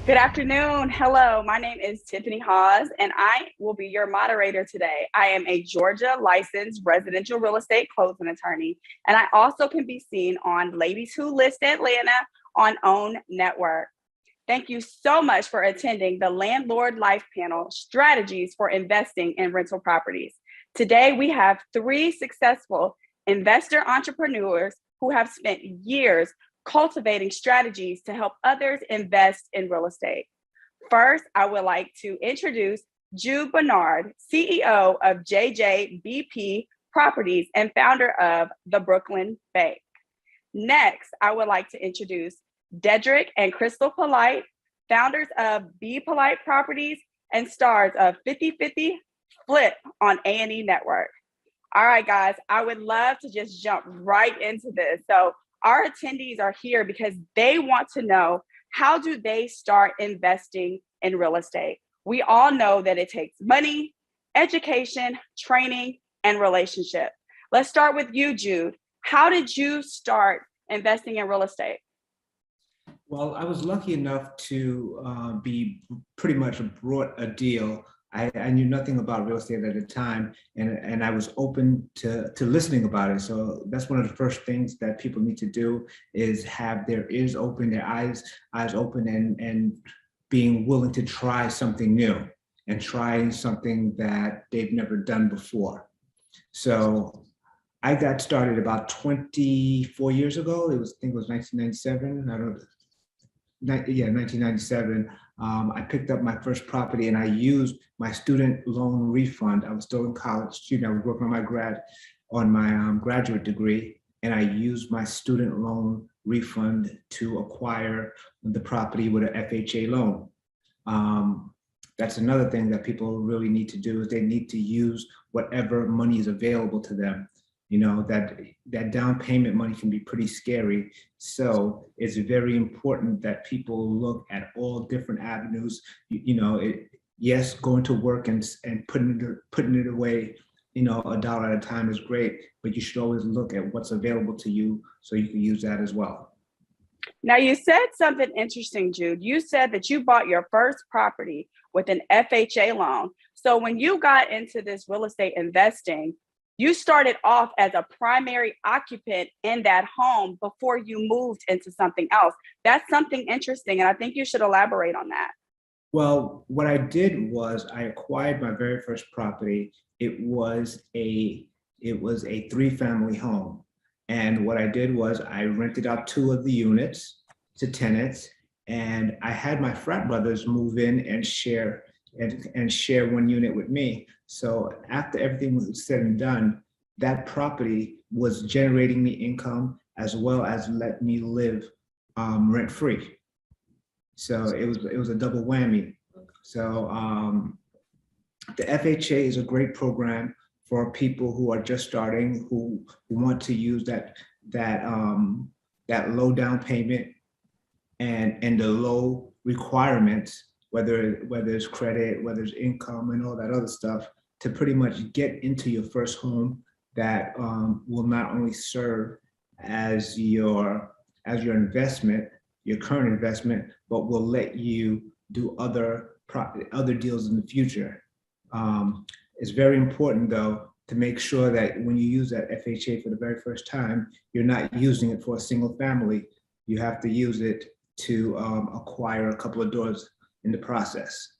Good afternoon. Hello, my name is Tiffani Hawes, and I will be your moderator today. I am a Georgia licensed residential real estate closing attorney, and I also can be seen on Ladies Who List Atlanta on OWN Network. Thank you so much for attending the Landlord Life Panel, Strategies for Investing in Rental Properties. Today, we have three successful investor entrepreneurs who have spent years cultivating strategies to help others invest in real estate. First, I would like to introduce Jude Bernard, CEO of JJBP Properties and founder of the Brooklyn Bank. Next, I would like to introduce Dedric and Krystal Polite, founders of Be Polite Properties and stars of 50/50 Flip on A&E Network. All right, guys, I would love to just jump right into this. So our attendees are here because they want to know, how do they start investing in real estate? We all know that it takes money, education, training, and relationship. Let's start with you, Jude. How did you start investing in real estate? Well, I was lucky enough to be pretty much brought a deal. I knew nothing about real estate at the time, and I was open to listening about it. So that's one of the first things that people need to do, is have their ears open, their eyes open, and being willing to try something new and trying something that they've never done before. So I got started about 24 years ago. I think it was 1997. I don't know. 1997. I picked up my first property and I used my student loan refund. I was still in college student. I was working on my graduate degree, and I used my student loan refund to acquire the property with an FHA loan. That's another thing that people really need to do, is they need to use whatever money is available to them. You know, that down payment money can be pretty scary. So it's very important that people look at all different avenues. Yes, going to work and putting it away, $1 at a time is great, but you should always look at what's available to you so you can use that as well. Now, you said something interesting, Jude. You said that you bought your first property with an FHA loan. So when you got into this real estate investing, you started off as a primary occupant in that home before you moved into something else. That's something interesting, and I think you should elaborate on that. Well, what I did was I acquired my very first property. It was a 3-family home. And what I did was I rented out 2 of the units to tenants, and I had my frat brothers move in and share 1 unit with me. So after everything was said and done, that property was generating me income as well as let me live rent free. So it was a double whammy. So the FHA is a great program for people who are just starting, who want to use that low down payment and the low requirements, whether it's credit, whether it's income and all that other stuff, to pretty much get into your first home that will not only serve as your investment, your current investment, but will let you do other deals in the future. It's very important, though, to make sure that when you use that FHA for the very first time, you're not using it for a single family. You have to use it to acquire a couple of doors in the process.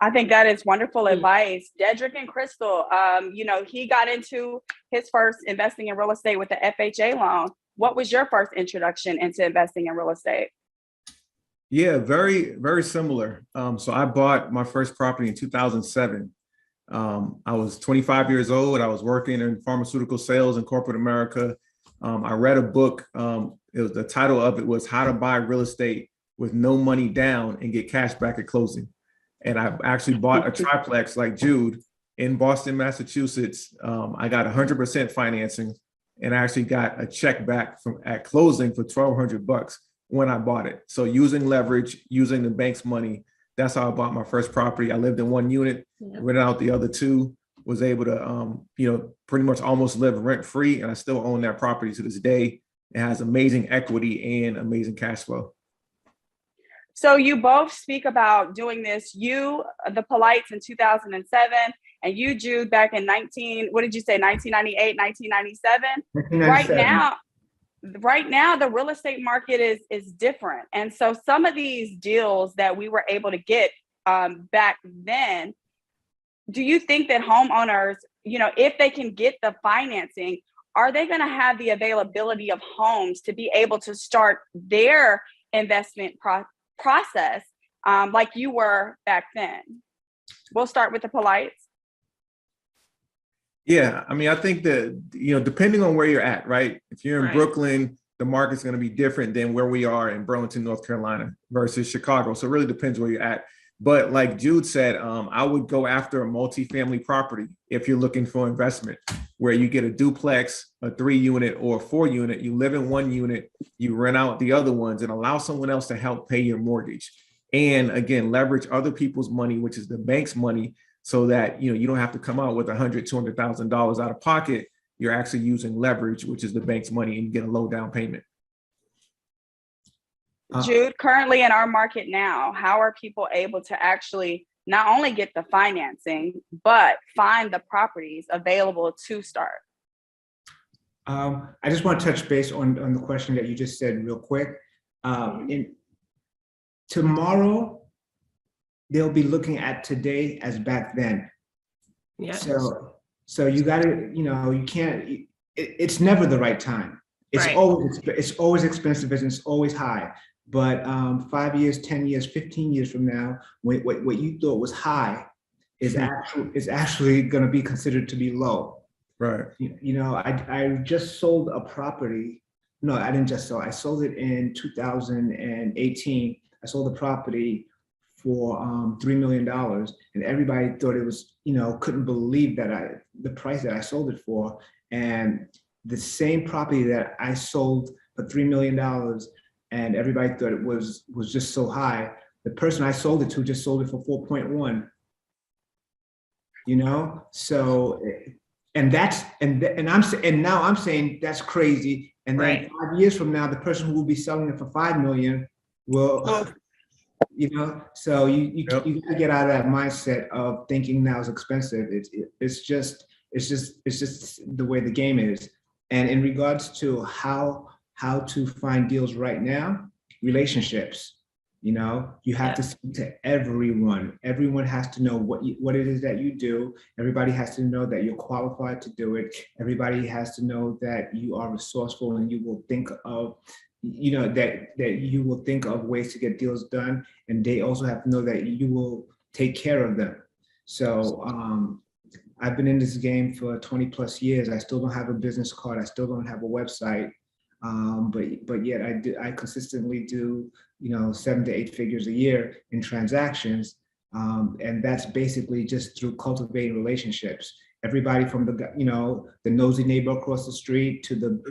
I think that is wonderful advice. Dedric and Krystal, he got into his first investing in real estate with the FHA loan. What was your first introduction into investing in real estate? Yeah, very, very similar. So I bought my first property in 2007. I was 25 years old. I was working in pharmaceutical sales in corporate America. I read a book. The title of it was How to Buy Real Estate with No Money Down and Get Cash Back at Closing. And I actually bought a triplex like Jude in Boston, Massachusetts. I got 100% financing, and I actually got a check back at closing for $1,200 when I bought it. So using leverage, using the bank's money, that's how I bought my first property. I lived in 1 unit, rented out the other 2, was able to, pretty much almost live rent free. And I still own that property to this day. It has amazing equity and amazing cash flow. So you both speak about doing this. You, the Polites in 2007, and you, Jude, back in 1998, 1997. Right now, the real estate market is different. And so some of these deals that we were able to get back then, do you think that homeowners, if they can get the financing, are they going to have the availability of homes to be able to start their investment process like you were back then? We'll start with the Polites. Yeah, I mean, I think that, depending on where you're at, right? If you're in Brooklyn, the market's going to be different than where we are in Burlington, North Carolina versus Chicago. So it really depends where you're at. But like Jude said, I would go after a multifamily property if you're looking for investment, where you get a duplex, a 3-unit or a 4-unit. You live in one unit, you rent out the other ones, and allow someone else to help pay your mortgage. And again, leverage other people's money, which is the bank's money, so that you don't have to come out with $100,000-$200,000 out of pocket. You're actually using leverage, which is the bank's money, and you get a low down payment. Jude, currently in our market now, how are people able to actually not only get the financing, but find the properties available to start? I just want to touch base on the question that you just said real quick. Tomorrow, they'll be looking at today as back then. Yes. So you got to, you can't. It's never the right time. It's always expensive and it's always high. But 5 years, 10 years, 15 years from now, what you thought was high is actually going to be considered to be low. Right. I just sold a property. No, I didn't just sell. I sold it in 2018. I sold the property for $3 million, and everybody thought it was, couldn't believe that the price that I sold it for. And the same property that I sold for $3 million, and everybody thought it was just so high, the person I sold it to just sold it for 4.1. So, and now I'm saying that's crazy. And then 5 years from now, the person who will be selling it for $5 million will. So you gotta get out of that mindset of thinking now is expensive. It's just the way the game is. And in regards to how to find deals right now, relationships. You have to speak to everyone. Everyone has to know what it is that you do. Everybody has to know that you're qualified to do it. Everybody has to know that you are resourceful and you will think of that you will think of ways to get deals done, and they also have to know that you will take care of them. So I've been in this game for 20 plus years. I still don't have a business card. I still don't have a website, but yet I consistently do 7 to 8 figures a year in transactions, and that's basically just through cultivating relationships. Everybody from the nosy neighbor across the street to the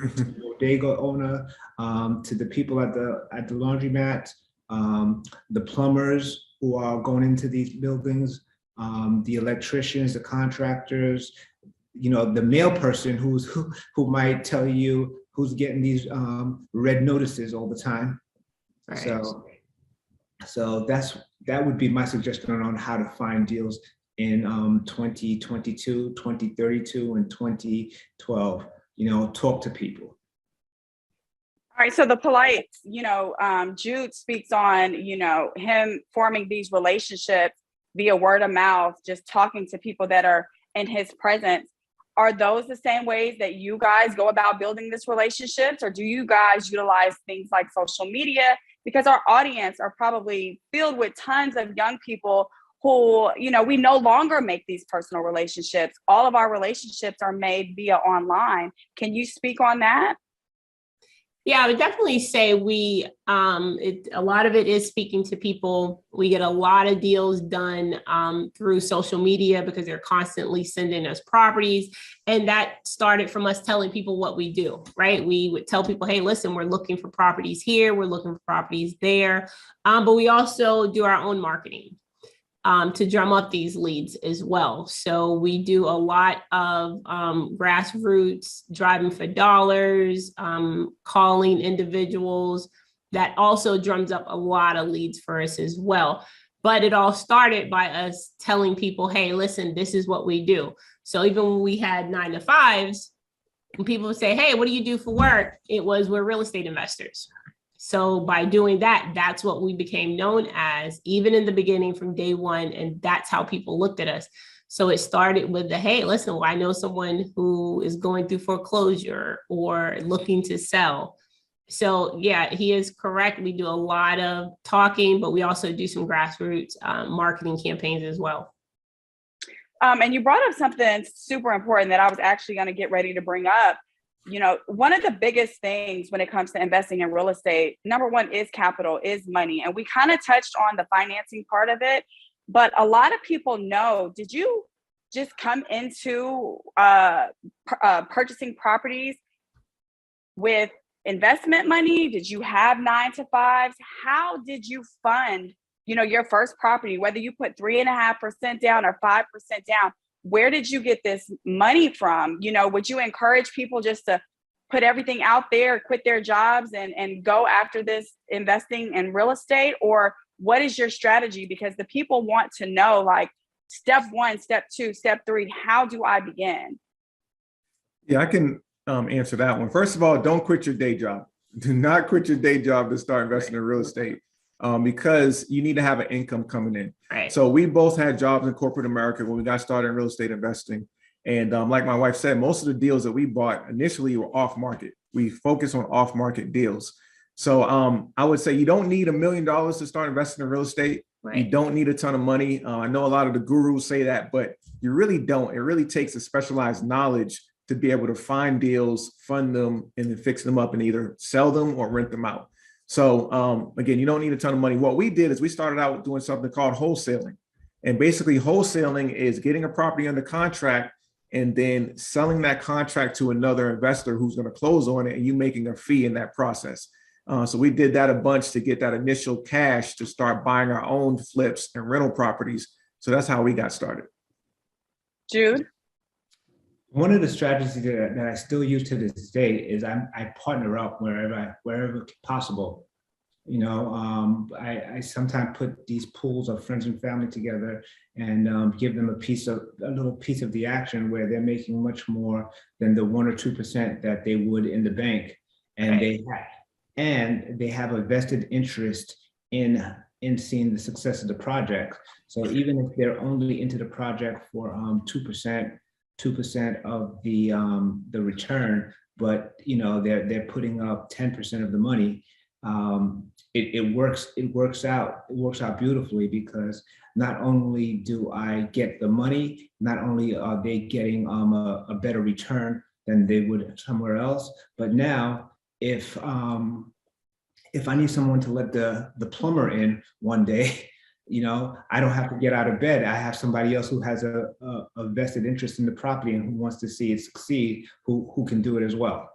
bodega owner, to the people at the laundromat, the plumbers who are going into these buildings, the electricians, the contractors, the mail person who might tell you who's getting these red notices all the time. Right. So that would be my suggestion on how to find deals in 2022, 2032, and 2012. Talk to people. All right, so the Polites, Jude speaks on, him forming these relationships via word of mouth, just talking to people that are in his presence. Are those the same ways that you guys go about building this relationships, or do you guys utilize things like social media? Because our audience are probably filled with tons of young people who, we no longer make these personal relationships. All of our relationships are made via online. Can you speak on that? Yeah, I would definitely say a lot of it is speaking to people. We get a lot of deals done through social media because they're constantly sending us properties. And that started from us telling people what we do, right? We would tell people, hey, listen, we're looking for properties here. We're looking for properties there. But we also do our own marketing to drum up these leads as well. So we do a lot of grassroots, driving for dollars, calling individuals, that also drums up a lot of leads for us as well. But it all started by us telling people, hey, listen, this is what we do. So even when we had 9-to-5s, when people would say, hey, what do you do for work? It was, we're real estate investors. So by doing that, that's what we became known as, even in the beginning from day one. And that's how people looked at us. So it started with the, hey, listen, well, I know someone who is going through foreclosure or looking to sell. So yeah, he is correct. We do a lot of talking, but we also do some grassroots marketing campaigns as well. And you brought up something super important that I was actually going to get ready to bring up. You know, one of the biggest things when it comes to investing in real estate, number one is capital, is money. And we kind of touched on the financing part of it, but a lot of people know, did you just come into purchasing properties with investment money? Did you have 9-to-5s? How did you fund, you know, your first property, whether you put 3.5% down or 5% down? Where did you get this money from? You know, would you encourage people just to put everything out there, quit their jobs and go after this investing in real estate? Or what is your strategy? Because the people want to know, like, step 1, step 2, step 3, how do I begin? Yeah, I can answer that one. First of all, don't quit your day job. Do not quit your day job to start investing in real estate, because you need to have an income coming in. Right. So we both had jobs in corporate America when we got started in real estate investing. And like my wife said, most of the deals that we bought initially were off market. We focus on off market deals. So I would say you don't need $1 million to start investing in real estate. Right. You don't need a ton of money. I know a lot of the gurus say that, but you really don't. It really takes a specialized knowledge to be able to find deals, fund them, and then fix them up and either sell them or rent them out. So again, you don't need a ton of money. What we did is we started out doing something called wholesaling. And basically wholesaling is getting a property under contract and then selling that contract to another investor who's going to close on it and you making a fee in that process. So we did that a bunch to get that initial cash to start buying our own flips and rental properties. So that's how we got started. Jude? One of the strategies that I still use to this day is I partner up wherever possible. You know, I sometimes put these pools of friends and family together and give them a little piece of the action where they're making much more than the 1 or 2% that they would in the bank, and they have a vested interest in seeing the success of the project. So even if they're only into the project for 2% of the return, but you know they're putting up 10% of the money. It works out beautifully, because not only do I get the money, not only are they getting a better return than they would somewhere else, but now if I need someone to let the plumber in one day, you know, I don't have to get out of bed. I have somebody else who has a vested interest in the property and who wants to see it succeed, who can do it as well.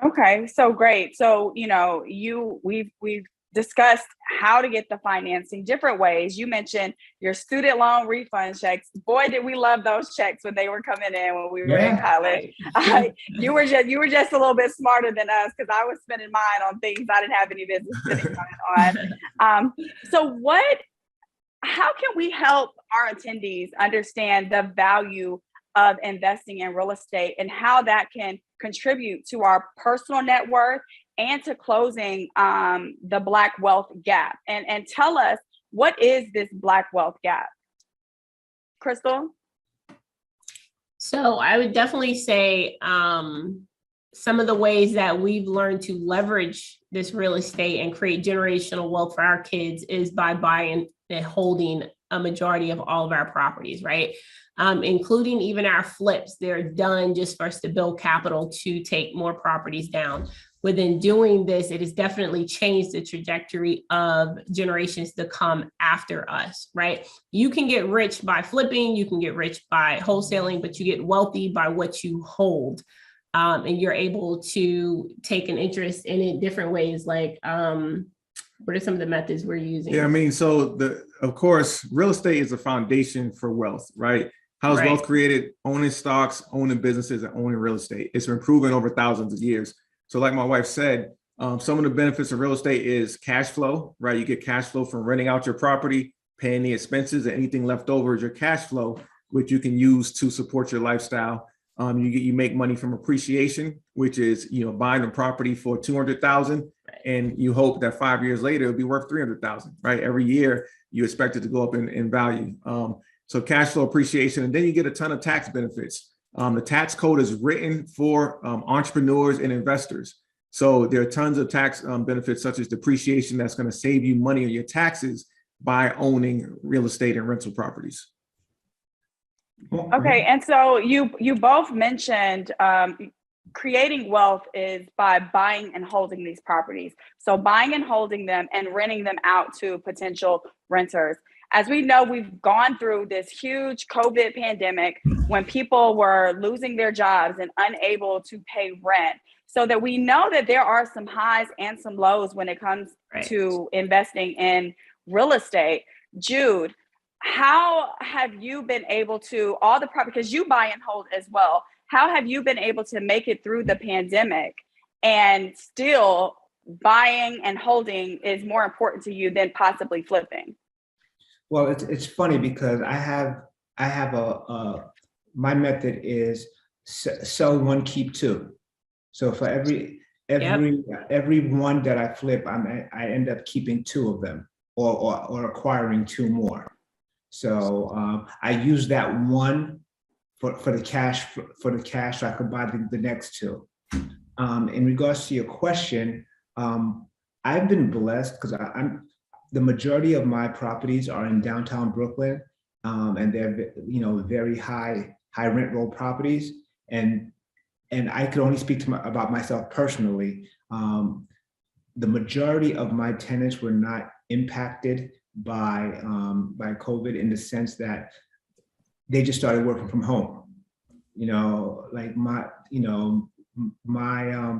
Okay, so great. So, you know, we've discussed how to get the financing, different ways. You mentioned your student loan refund checks. Boy, did we love those checks when they were coming in when we were in college. You were just a little bit smarter than us, because I was spending mine on things I didn't have any business spending mine on. So how can we help our attendees understand the value of investing in real estate and how that can contribute to our personal net worth and to closing the Black wealth gap? And tell us, what is this Black wealth gap? Krystal? So I would definitely say some of the ways that we've learned to leverage this real estate and create generational wealth for our kids is by buying and holding a majority of all of our properties, right? Including even our flips. They're done just for us to build capital to take more properties down. Within doing this, it has definitely changed the trajectory of generations to come after us, right? You can get rich by flipping, you can get rich by wholesaling, but you get wealthy by what you hold. And you're able to take an interest in it different ways. Like, what are some of the methods we're using? Yeah, I mean, so of course, real estate is a foundation for wealth, right? How's wealth created? Owning stocks, owning businesses, and owning real estate. It's been proven over thousands of years. So like my wife said, Some of the benefits of real estate is cash flow, right? You get cash flow from renting out your property, paying the expenses, and anything left over is your cash flow, which you can use to support your lifestyle. You make money from appreciation, which is, buying a property for 200,000, and you hope that 5 years later it'll be worth 300,000, right? Every year you expect it to go up in value. So cash flow appreciation, and then you get a ton of tax benefits. The tax code is written for entrepreneurs and investors. So there are tons of tax benefits, such as depreciation, that's going to save you money on your taxes by owning real estate and rental properties. Okay, and so you both mentioned creating wealth is by buying and holding these properties. So buying and holding them and renting them out to potential renters. As we know, we've gone through this huge COVID pandemic when people were losing their jobs and unable to pay rent. So that we know that there are some highs and some lows when it comes to investing in real estate. Jude, how have you been able to, all the property, because you buy and hold as well, how have you been able to make it through the pandemic and still buying and holding is more important to you than possibly flipping? Well, it's funny because I have my method is sell one, keep two. So for every one that I flip, I end up keeping two of them or acquiring two more. So I use that one for the cash so I could buy the next two. In regards to your question, I've been blessed because the majority of my properties are in downtown Brooklyn, and they're very high rent roll properties, and I could only speak about myself personally. The majority of my tenants were not impacted by COVID in the sense that they just started working from home. Like my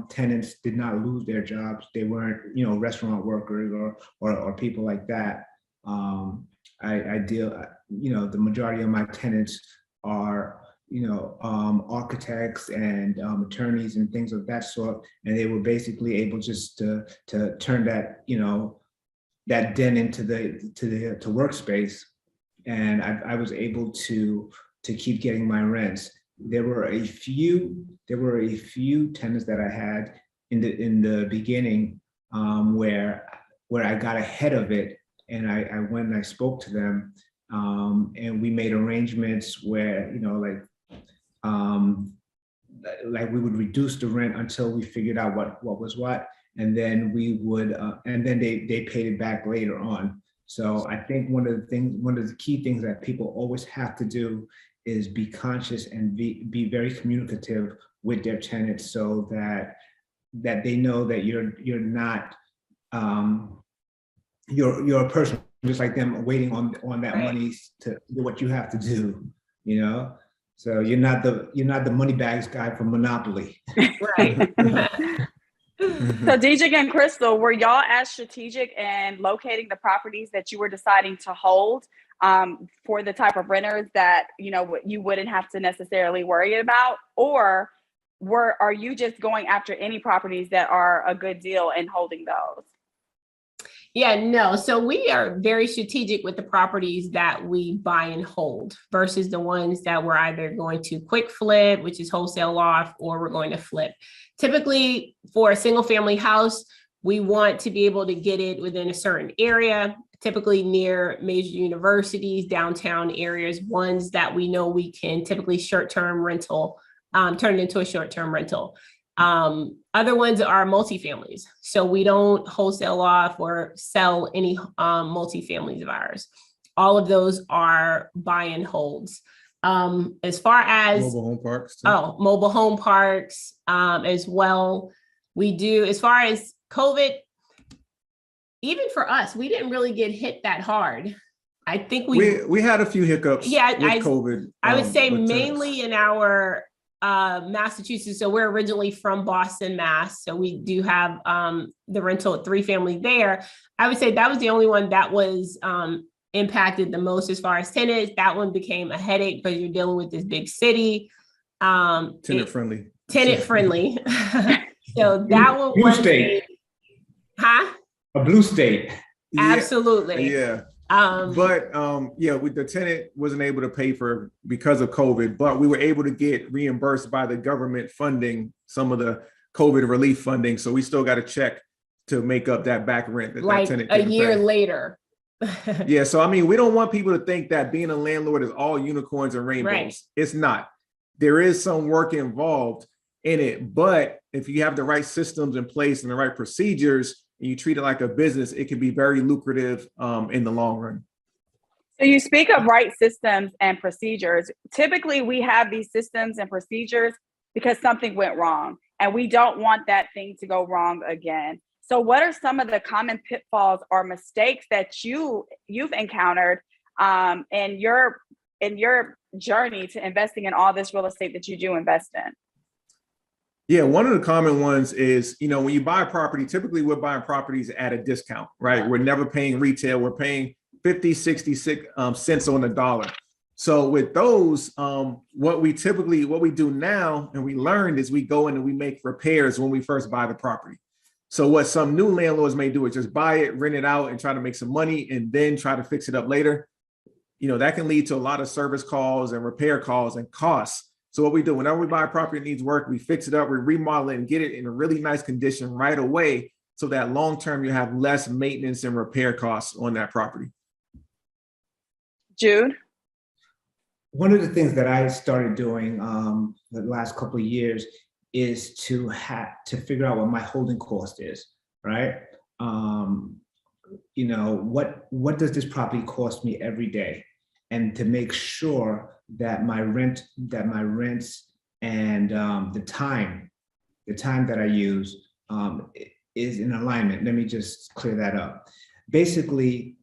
tenants did not lose their jobs. They weren't, restaurant workers or people like that. I deal, the majority of my tenants are, architects and attorneys and things of that sort. And they were basically able just to turn that, that den into the workspace. And I was able to keep getting my rents. There were a few tenants that I had in the beginning where I got ahead of it, and I went and I spoke to them, and we made arrangements where like we would reduce the rent until we figured out what was what, and then we would and then they paid it back later on. So I think one of the key things that people always have to do is be conscious and be very communicative with their tenants, so that they know that you're not you're a person just like them, waiting on that money to do what you have to do, So you're not the money bags guy from Monopoly. Right. So Dedric and Krystal, were y'all as strategic in locating the properties that you were deciding to hold for the type of renters that you wouldn't have to necessarily worry about, or are you just going after any properties that are a good deal and holding those? Yeah, no. So we are very strategic with the properties that we buy and hold versus the ones that we're either going to quick flip, which is wholesale off, or we're going to flip. Typically for a single family house, we want to be able to get it within a certain area, typically near major universities, downtown areas, ones that we know we can typically short-term rental, turn it into a short-term rental. Other ones are multifamilies. So we don't wholesale off or sell any multifamilies of ours. All of those are buy and holds. As far as mobile home parks too. Mobile home parks as well. We do, as far as COVID, even for us, we didn't really get hit that hard. I think we had a few hiccups with COVID. I would say mainly in our Massachusetts. So we're originally from Boston, Mass. So we do have the rental at 3-family there. I would say that was the only one that was impacted the most as far as tenants. That one became a headache because you're dealing with this big city. Tenant friendly. So that one was Huh? A blue state. Absolutely. Yeah. But with the tenant wasn't able to pay for because of COVID, but we were able to get reimbursed by the government funding some of the COVID relief funding. So we still got a check to make up that back rent that like that tenant a couldn't year pay. later. Yeah. So, I mean, we don't want people to think that being a landlord is all unicorns and rainbows. Right. It's not. There is some work involved in it, but if you have the right systems in place and the right procedures, and you treat it like a business, it can be very lucrative in the long run. So you speak of right systems and procedures. Typically, we have these systems and procedures because something went wrong, and we don't want that thing to go wrong again. So what are some of the common pitfalls or mistakes that you've encountered in your journey to investing in all this real estate that you do invest in? Yeah, one of the common ones is, when you buy a property, typically we're buying properties at a discount, right? We're never paying retail. We're paying 50, 66 cents on the dollar. So with those, what we do now, and we learned, is we go in and we make repairs when we first buy the property. So what some new landlords may do is just buy it, rent it out, and try to make some money and then try to fix it up later. That can lead to a lot of service calls and repair calls and costs. So what we do, whenever we buy a property that needs work, we fix it up, we remodel it and get it in a really nice condition right away, so that long-term you have less maintenance and repair costs on that property. Jude? One of the things that I started doing the last couple of years is to figure out what my holding cost is, right? What does this property cost me every day? And to make sure that my rents and the time that I use is in alignment. Let me just clear that up. Basically,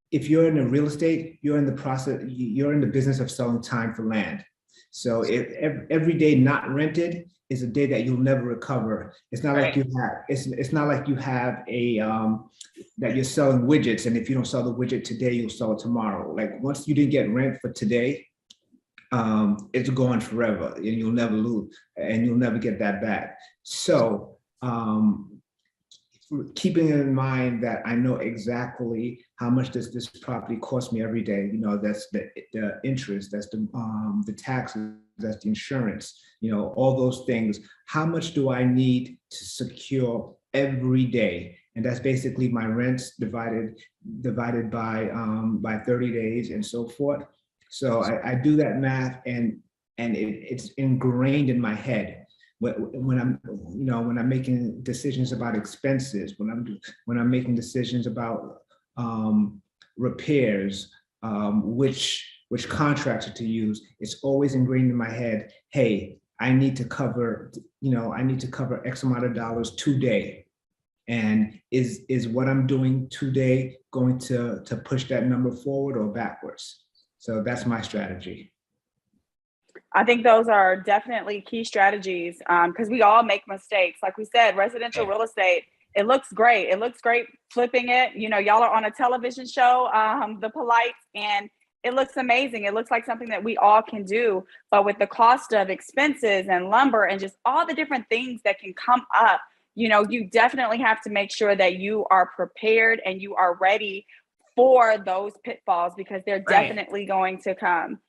if you're in the real estate, you're in the business of selling time for land. So if every day not rented is a day that you'll never recover. It's not like it's not like you have that you're selling widgets, and if you don't sell the widget today, you'll sell it tomorrow. Like, once you didn't get rent for today, it's gone forever, and you'll never lose, and you'll never get that back. So keeping in mind that I know exactly how much does this property cost me every day. That's the interest, that's the taxes, that's the insurance, all those things. How much do I need to secure every day? And that's basically my rents divided by 30 days and so forth. So I do that math, and it's ingrained in my head. When I'm making decisions about expenses, when I'm making decisions about repairs, which contractor to use, it's always ingrained in my head. Hey, I need to cover X amount of dollars today. And is what I'm doing today going to push that number forward or backwards? So that's my strategy. I think those are definitely key strategies, because we all make mistakes. Like we said, residential real estate, it looks great. It looks great flipping it. Y'all are on a television show, The Polite, and it looks amazing. It looks like something that we all can do. But with the cost of expenses and lumber and just all the different things that can come up, you definitely have to make sure that you are prepared and you are ready for those pitfalls, because they're definitely going to come.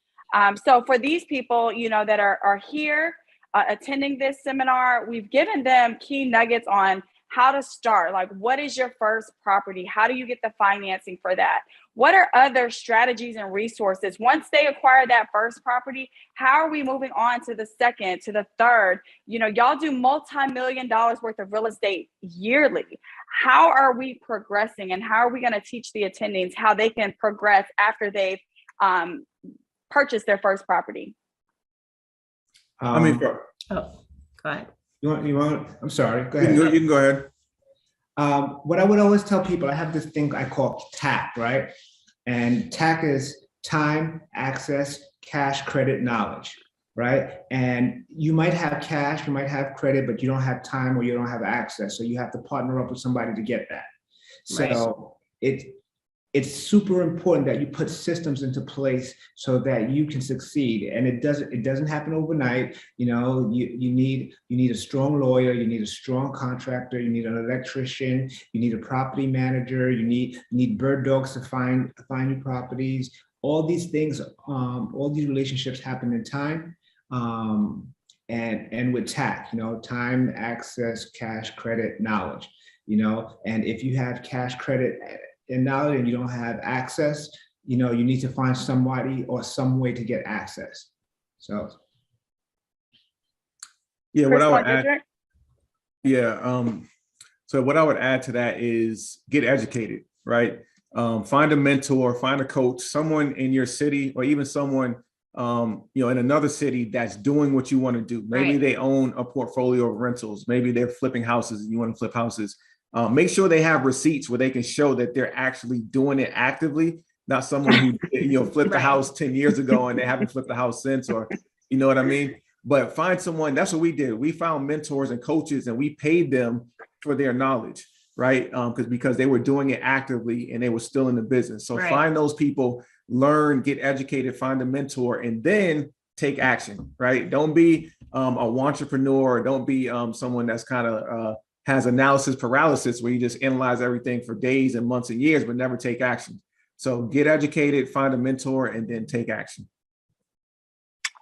So for these people, that are here attending this seminar, we've given them key nuggets on how to start. Like, what is your first property? How do you get the financing for that? What are other strategies and resources? Once they acquire that first property, how are we moving on to the second, to the third? Y'all do multi-million dollars worth of real estate yearly. How are we progressing, and how are we going to teach the attendings how they can progress after they've purchased their first property? Go ahead. You want? I'm sorry. Go ahead. You can go ahead. What I would always tell people, I have this thing I call TAC, right? And TAC is time, access, cash, credit, knowledge, right? And you might have cash, you might have credit, but you don't have time or you don't have access. So you have to partner up with somebody to get that. So it's super important that you put systems into place so that you can succeed. And it doesn't happen overnight. You know, you need a strong lawyer, you need a strong contractor, you need an electrician, you need a property manager, you need bird dogs to find your properties. All these things, all these relationships happen in time. And with tact, you know, time, access, cash, credit, knowledge, you know, and if you have cash, credit, and knowledge and you don't have access, you know, you need to find somebody or some way to get access. So. Yeah, what I would Krystal, add, yeah, so what I would add to that is get educated, right? Find a mentor, find a coach, someone in your city, or even someone you know, in another city that's doing what you want to do. Maybe they own a portfolio of rentals. Maybe they're flipping houses and you want to flip houses. Make sure they have receipts where they can show that they're actually doing it actively, not someone who, you know, flipped the house 10 years ago and they haven't flipped the house since, or, you know what I mean? But find someone, that's what we did. We found mentors and coaches and we paid them for their knowledge, right? Because they were doing it actively and they were still in the business. So find those people, learn, get educated, find a mentor, and then take action, right? Don't be a entrepreneur. Don't be someone that's kind of has analysis paralysis where you just analyze everything for days and months and years, but never take action. So get educated, find a mentor, and then take action.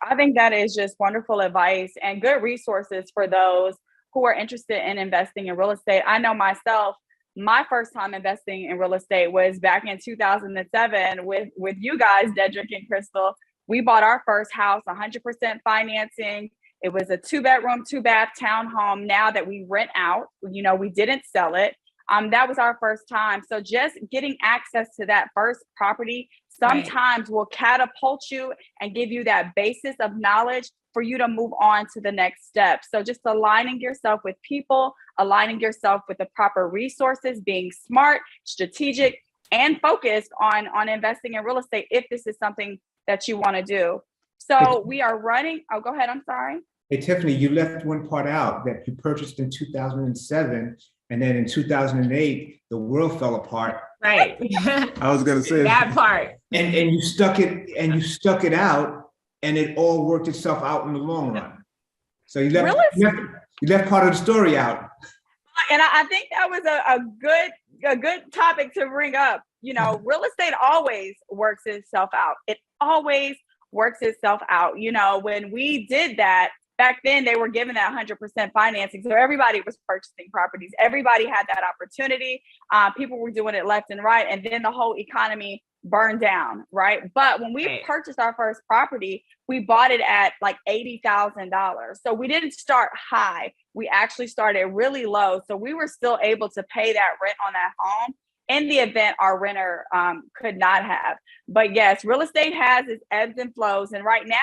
I think that is just wonderful advice and good resources for those who are interested in investing in real estate. I know myself, my first time investing in real estate was back in 2007 with you guys, Dedric and Krystal. We bought our first house, 100% financing. It was a 2-bedroom, 2-bath townhome. Now that we rent out, you know, we didn't sell it. That was our first time. So just getting access to that first property sometimes will catapult you and give you that basis of knowledge for you to move on to the next step. So just aligning yourself with people, aligning yourself with the proper resources, being smart, strategic, and focused on investing in real estate if this is something that you want to do. So we are running. Oh, go ahead. I'm sorry. Hey, Tiffani, you left one part out that you purchased in 2007, and then in 2008, the world fell apart. Right. I was going to say that part. And you stuck it out, and it all worked itself out in the long run. So you left part of the story out. And I think that was a good topic to bring up. You know, real estate always works itself out. It always works itself out. You know, when we did that, back then they were given that 100% financing. So everybody was purchasing properties. Everybody had that opportunity. People were doing it left and right. And then the whole economy burned down, right? But when we purchased our first property, we bought it at like $80,000. So we didn't start high. We actually started really low. So we were still able to pay that rent on that home in the event our renter could not have. But yes, real estate has its ebbs and flows. And right now,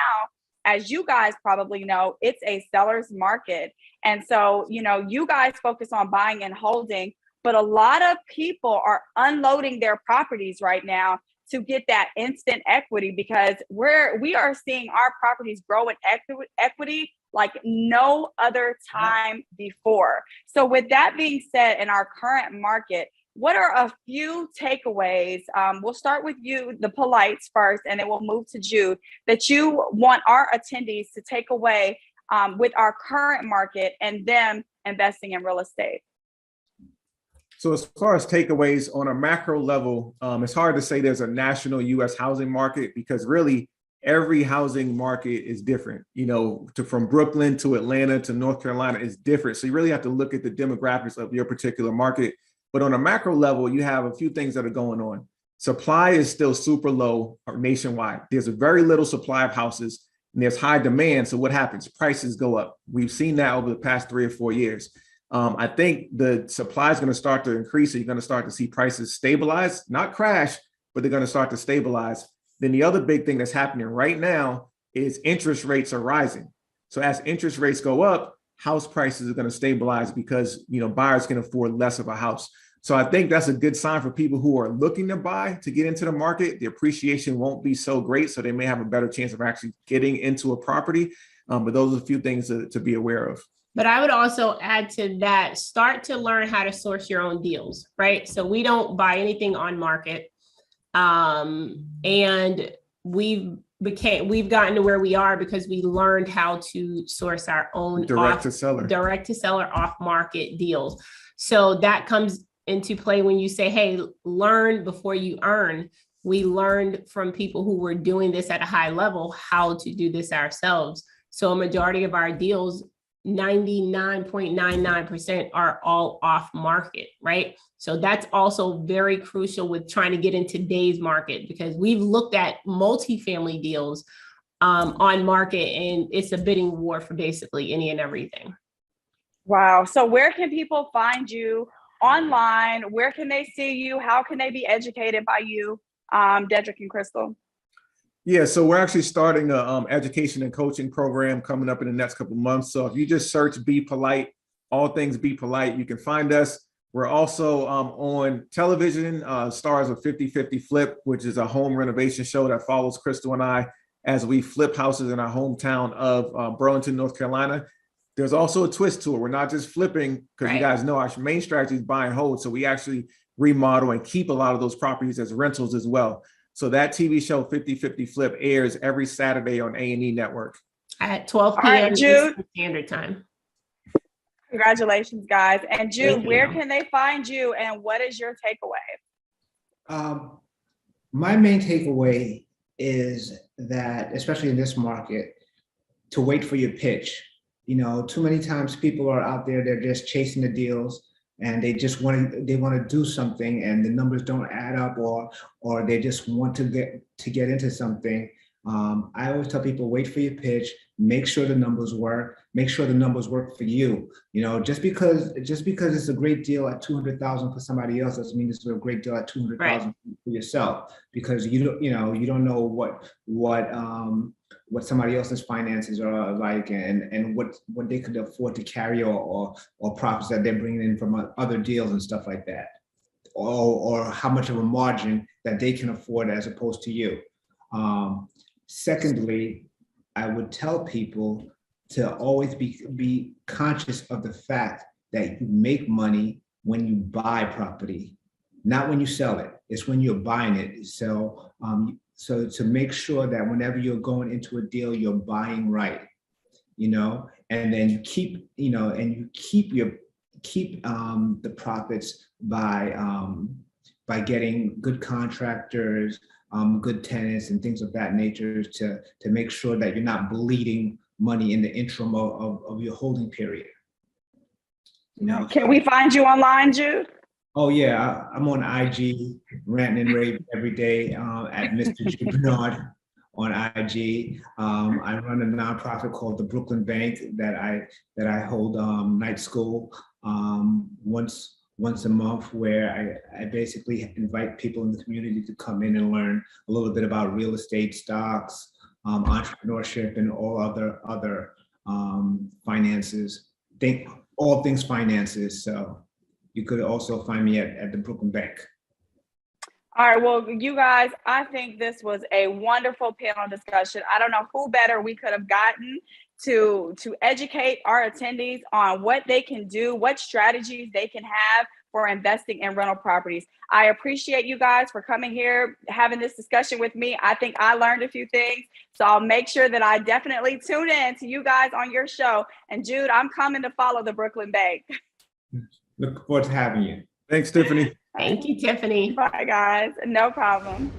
as you guys probably know, it's a seller's market. And so, you know, you guys focus on buying and holding, but a lot of people are unloading their properties right now to get that instant equity, because we are seeing our properties grow in equity like no other time before. So with that being said, in our current market, what are a few takeaways? We'll start with you, the Polites first, and then we'll move to Jude, that you want our attendees to take away with our current market and them investing in real estate. So as far as takeaways on a macro level, it's hard to say there's a national U.S. housing market, because really every housing market is different. You know, from Brooklyn to Atlanta to North Carolina is different. So you really have to look at the demographics of your particular market. But on a macro level, you have a few things that are going on. Supply is still super low nationwide. There's a very little supply of houses and there's high demand. So what happens? Prices go up. We've seen that over the past 3 or 4 years. I think the supply is going to start to increase. So you're going to start to see prices stabilize, not crash, but they're going to start to stabilize. Then the other big thing that's happening right now is interest rates are rising. So as interest rates go up, house prices are going to stabilize because, you know, buyers can afford less of a house. So I think that's a good sign for people who are looking to buy to get into the market. The appreciation won't be so great, so they may have a better chance of actually getting into a property. But those are a few things to be aware of. But I would also add to that, start to learn how to source your own deals, right? So we don't buy anything on market. And we've gotten to where we are because we learned how to source our own direct to seller off market deals. So that comes into play when you say, hey, learn before you earn. We learned from people who were doing this at a high level how to do this ourselves. So a majority of our deals, 99.99% are all off market, right? So that's also very crucial with trying to get in today's market, because we've looked at multifamily deals on market, and it's a bidding war for basically any and everything. Wow. So where can people find you online? Where can they see you? How can they be educated by you, Dedric and Krystal? Yeah, so we're actually starting a education and coaching program coming up in the next couple of months. So if you just search Be Polite, all things Be Polite, you can find us. We're also on television, stars of 50/50 Flip, which is a home renovation show that follows Krystal and I as we flip houses in our hometown of Burlington, North Carolina. There's also a twist to it. We're not just flipping, because you guys know our main strategy is buy and hold. So we actually remodel and keep a lot of those properties as rentals as well. So that TV show 50/50 Flip airs every Saturday on A&E Network at 12 p.m. Right, Jude. Standard Time. Congratulations, guys. And Jude, where can they find you, and what is your takeaway? My main takeaway is that, especially in this market, to wait for your pitch. You know, too many times people are out there, they're just chasing the deals, and they just want to do something, and the numbers don't add up, or they just want to get into something. I always tell people, wait for your pitch, make sure the numbers work, make sure the numbers work for you. You know, just because it's a great deal at $200,000 for somebody else doesn't mean it's a great deal at $200,000 for yourself, because you don't know what somebody else's finances are like, and what they could afford to carry, or profits that they're bringing in from other deals and stuff like that, or how much of a margin that they can afford as opposed to you. Secondly, I would tell people to always be conscious of the fact that you make money when you buy property, not when you sell it. It's when you're buying it. So to make sure that whenever you're going into a deal, you're buying right, and then you keep the profits by getting good contractors, good tenants, and things of that nature to make sure that you're not bleeding money in the interim of your holding period. Can we find you online, Jude? Oh yeah, I'm on IG, ranting and raving every day at Mr. Jude Bernard on IG. I run a nonprofit called the Brooklyn Bank that I hold night school once a month, where I basically invite people in the community to come in and learn a little bit about real estate, stocks, entrepreneurship, and all other finances. All things finances. So you could also find me at the Brooklyn Bank. All right, well, you guys, I think this was a wonderful panel discussion. I don't know who better we could have gotten to educate our attendees on what they can do, what strategies they can have for investing in rental properties. I appreciate you guys for coming here, having this discussion with me. I think I learned a few things, so I'll make sure that I definitely tune in to you guys on your show. And Jude, I'm coming to follow the Brooklyn Bank. Look forward to having you. Thanks, Tiffani. Thank you, Tiffani. Bye, guys. No problem.